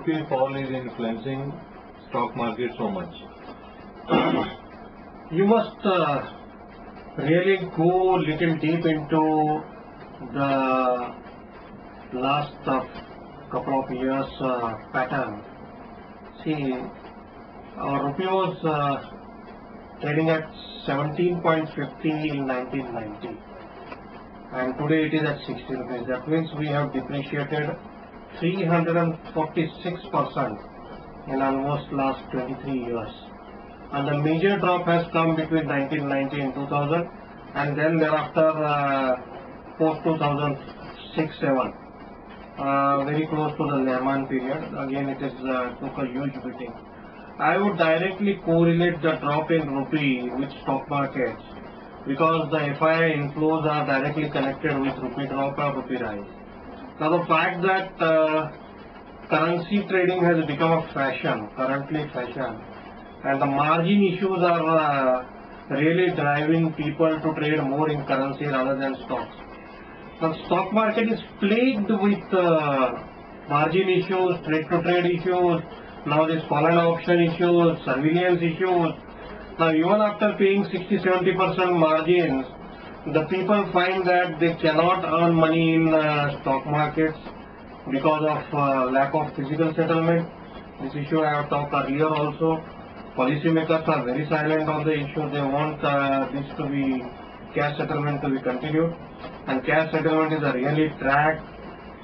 rupee fall is influencing stock market so much? You must really go little deep into the last couple of years pattern. See, our rupee was trading at 17.50 in 1990, and today it is at 60 rupees. That means we have depreciated 346% in almost last 23 years. And the major drop has come between 1990 and 2000, and then thereafter post 2006-7, very close to the Lehman period. Again, it is took a huge beating. I would directly correlate the drop in rupee with stock markets because the FII inflows are directly connected with rupee drop or rupee rise. Now, the fact that currency trading has become a fashion, currently fashion, and the margin issues are really driving people to trade more in currency rather than stocks. The stock market is plagued with margin issues, trade-to-trade issues, now this fallen option issues, surveillance issues. Now even after paying 60-70% margins, the people find that they cannot earn money in stock markets because of lack of physical settlement. This issue I have talked earlier also. Policymakers are very silent on the issue. They want this to be cash settlement to be continued, and cash settlement is a really drag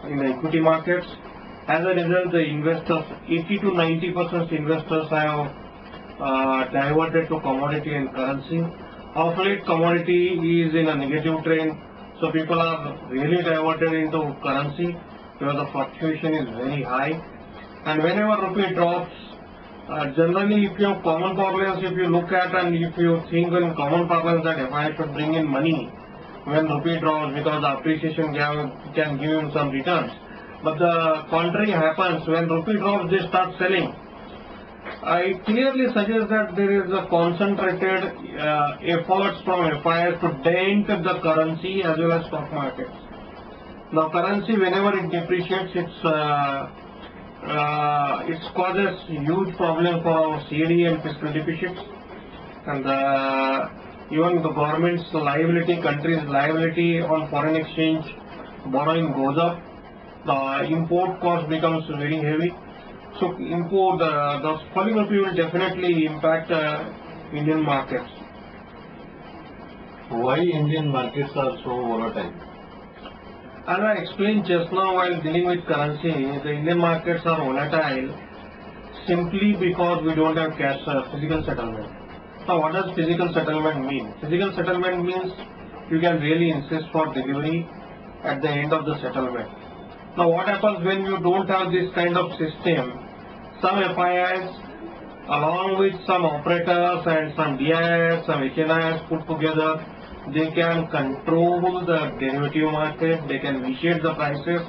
in the equity markets. As a result, the investors, 80 to 90% investors have diverted to commodity and currency. Of late, commodity is in a negative trend, so people are really diverted into currency because the fluctuation is very high. And whenever rupee drops, generally, if you have common parlance, if you look at and if you think in common parlance that FII should bring in money when rupee drops because the appreciation can give him some returns. But the contrary happens. When rupee drops, they start selling. I clearly suggest that there is a concentrated efforts from FIIs to dent the currency as well as stock markets. Now, currency, whenever it depreciates, it causes huge problem for our CNI and fiscal deficits, and even the government's liability, country's liability on foreign exchange borrowing goes up. The import cost becomes very heavy. So import, the falling rupee will definitely impact Indian markets. Why Indian markets are so volatile? As I explained just now while dealing with currency, the Indian markets are volatile simply because we don't have cash physical settlement. Now, what does physical settlement mean? Physical settlement means you can really insist for delivery at the end of the settlement. Now, what happens when you don't have this kind of system? Some FIIs, along with some operators and some DIIs, some HNIs put together, they can control the derivative market, they can vitiate the prices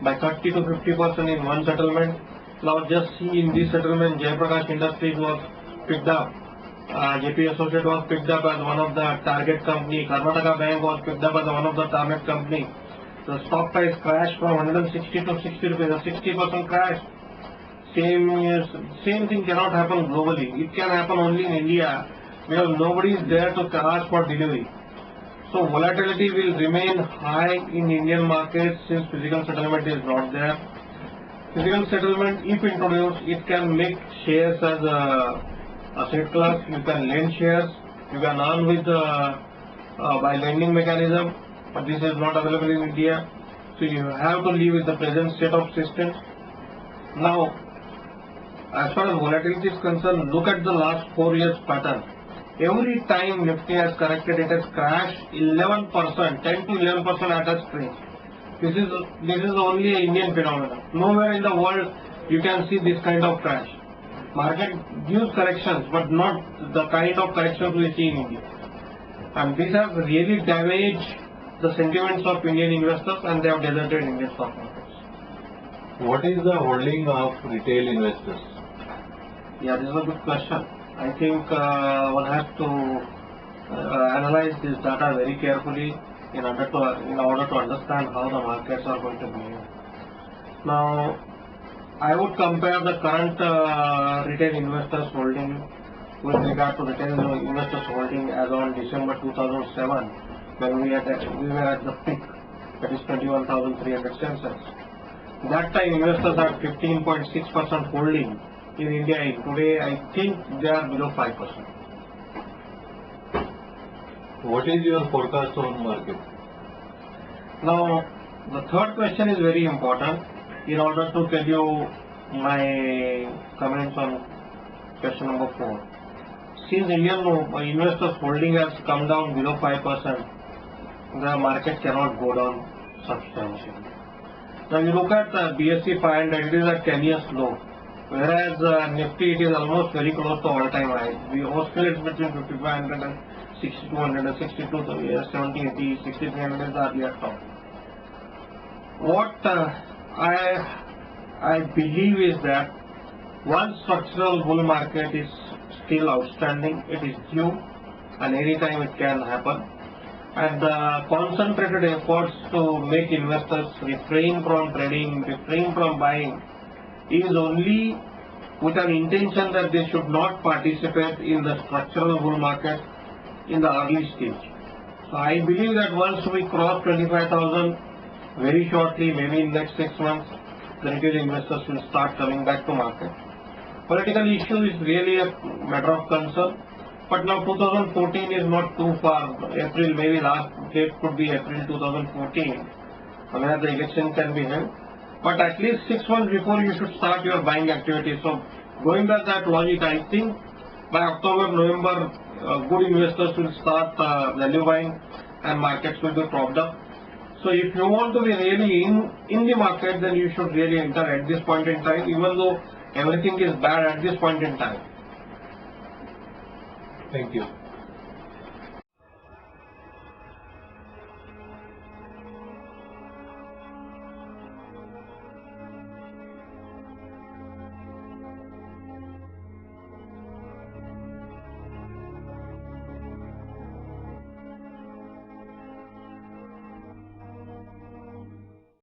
by 30 to 50% in one settlement. Now just see in this settlement, Jayaprakash Industries was picked up, JP Associate was picked up as one of the target company, Karnataka Bank was picked up as one of the target company. The stock price crashed from 160 to 60 rupees, a 60% crash. Same thing cannot happen globally. It can happen only in India because nobody is there to ask for delivery. So volatility will remain high in Indian markets since physical settlement is not there. Physical settlement, if introduced, it can make shares as a asset class. You can lend shares, you can earn with by lending mechanism, but this is not available in India. So you have to live with the present state of system. Now, as far as volatility is concerned, look at the last 4 years pattern. Every time Nifty has corrected, it has crashed 11%, 10 to 11% at a stretch. This is only an Indian phenomenon. Nowhere in the world you can see this kind of crash. Market gives corrections, but not the kind of corrections we see in India. And this has really damaged the sentiments of Indian investors, and they have deserted Indian stock markets. What is the holding of retail investors? Yeah, this is a good question. I think one has to analyze this data very carefully in order to understand how the markets are going to behave. Now, I would compare the current retail investors holding with regard to retail investors holding as on December 2007, when we were at the peak, that is 21,300 shares. That time investors had 15.6% holding in India. Today I think they are below 5%. What is your forecast on market? Now, the third question is very important in order to tell you my comments on question number 4. Since Indian investors holding has come down below 5%, the market cannot go down substantially. Now you look at BSE 500, it is at 10 years low, whereas Nifty it is almost very close to all-time high. We oscillate between 5,500 and 6,200 and 62, 70, 80, 6,300 is the earlier top. What I believe is that one structural bull market is still outstanding, it is due, and any time it can happen. And concentrated efforts to make investors refrain from trading, refrain from buying is only with an intention that they should not participate in the structural bull market in the early stage. So I believe that once we cross 25,000 very shortly, maybe in next 6 months, the retail investors will start coming back to market. Political issue is really a matter of concern. But now 2014 is not too far. April, maybe last date could be April 2014, where the election can be held. But at least 6 months before you should start your buying activity. So going by that logic, I think by October, November, good investors will start value buying and markets will be propped up. So if you want to be really in the market, then you should really enter at this point in time, even though everything is bad at this point in time. Thank you.